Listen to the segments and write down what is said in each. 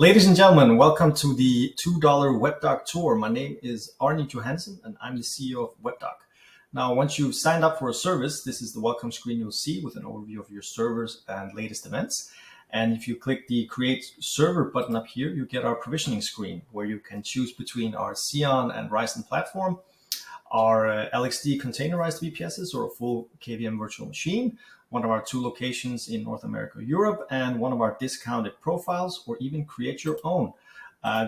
Ladies and gentlemen, welcome to the $2 WebDock tour. My name is Arne Johansson and I'm the CEO of WebDock. Now, once you've signed up for a service, this is the welcome screen you'll see with an overview of your servers and latest events. And if you click the Create Server button up here, you get our provisioning screen where you can choose between our Xeon and Ryzen platform, our LXD containerized VPSs or a full KVM virtual machine, one of our 2 locations in North America, Europe, and one of our discounted profiles, or even create your own.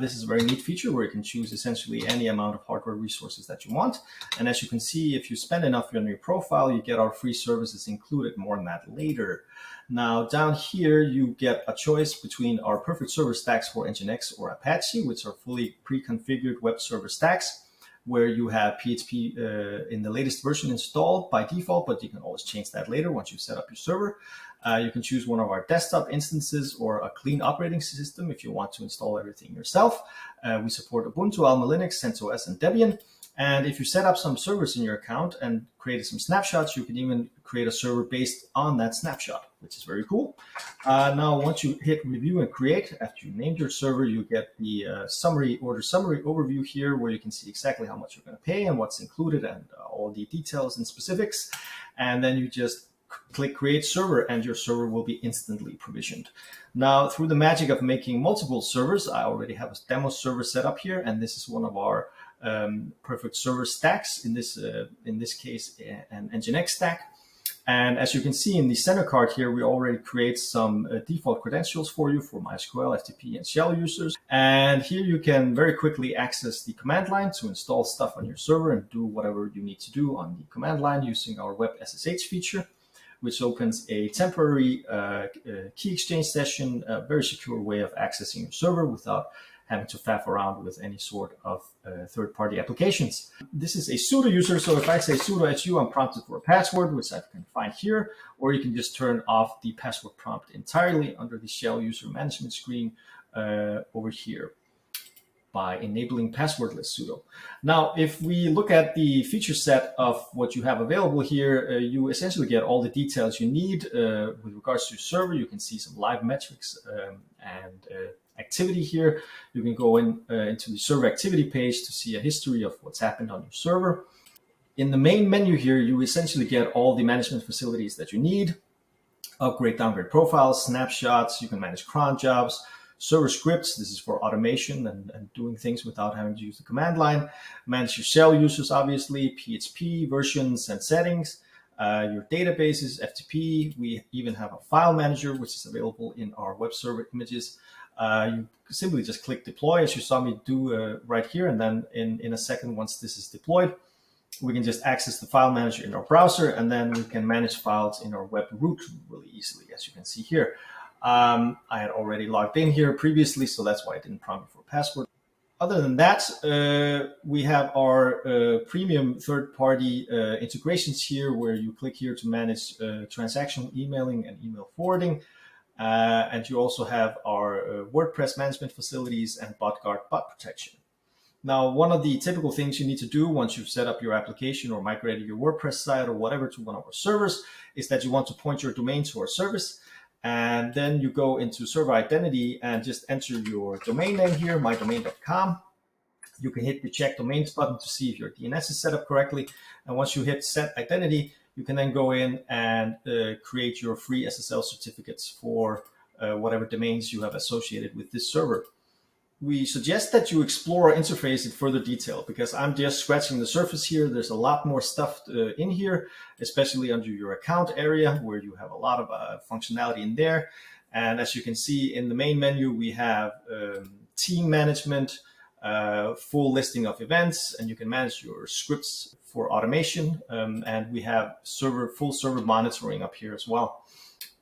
This is a very neat feature where you can choose essentially any amount of hardware resources that you want. And as you can see, if you spend enough on your profile, you get our free services included. More on that later. Now, down here, you get a choice between our perfect server stacks for Nginx or Apache, which are fully pre-configured web server stacks, where you have PHP in the latest version installed by default, but you can always change that later once you set up your server. You can choose one of our desktop instances or a clean operating system if you want to install everything yourself. We support Ubuntu, Alma Linux, CentOS, and Debian. And if you set up some servers in your account and created some snapshots, you can even create a server based on that snapshot, which is very cool. Now, once you hit review and create, after you named your server, you get the order summary overview here, where you can see exactly how much you're going to pay and what's included and all the details and specifics. And then you just click Create Server and your server will be instantly provisioned. Now, through the magic of making multiple servers, I already have a demo server set up here, and this is one of our perfect server stacks, in this case an Nginx stack. And as you can see in the center card here, we already create some default credentials for you for MySQL, FTP, and shell users. And here you can very quickly access the command line to install stuff on your server and do whatever you need to do on the command line using our web SSH feature, which opens a temporary key exchange session, a very secure way of accessing your server without having to faff around with any sort of third-party applications. This is a sudo user, so if I say sudo su, I'm prompted for a password, which I can find here, or you can just turn off the password prompt entirely under the shell user management screen over here by enabling passwordless sudo. Now, if we look at the feature set of what you have available here, you essentially get all the details you need with regards to your server. You can see some live metrics and activity here. You can go into the server activity page to see a history of what's happened on your server. In the main menu here, you essentially get all the management facilities that you need: upgrade, downgrade profiles, snapshots. You can manage cron jobs, server scripts. This is for automation and doing things without having to use the command line. Manage your shell users, obviously, PHP versions and settings, your databases, FTP. We even have a file manager, which is available in our web server images. You simply just click deploy, as you saw me do right here, and then in a second, once this is deployed, we can just access the file manager in our browser, and then we can manage files in our web root really easily, as you can see here. I had already logged in here previously, so that's why I didn't prompt me for a password. Other than that, we have our premium third-party integrations here, where you click here to manage transactional emailing and email forwarding. And you also have our WordPress management facilities and BotGuard bot protection. Now, one of the typical things you need to do once you've set up your application or migrated your WordPress site or whatever to one of our servers is that you want to point your domain to our service. And then you go into server identity and just enter your domain name here, mydomain.com. You can hit the check domains button to see if your DNS is set up correctly. And once you hit set identity, you can then go in and create your free SSL certificates for whatever domains you have associated with this server. We suggest that you explore our interface in further detail, because I'm just scratching the surface here. There's a lot more stuff in here, especially under your account area, where you have a lot of functionality in there. And as you can see in the main menu, we have team management, full listing of events, and you can manage your scripts for automation. And we have full server monitoring up here as well.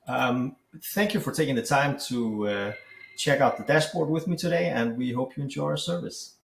Thank you for taking the time to check out the dashboard with me today, and we hope you enjoy our service.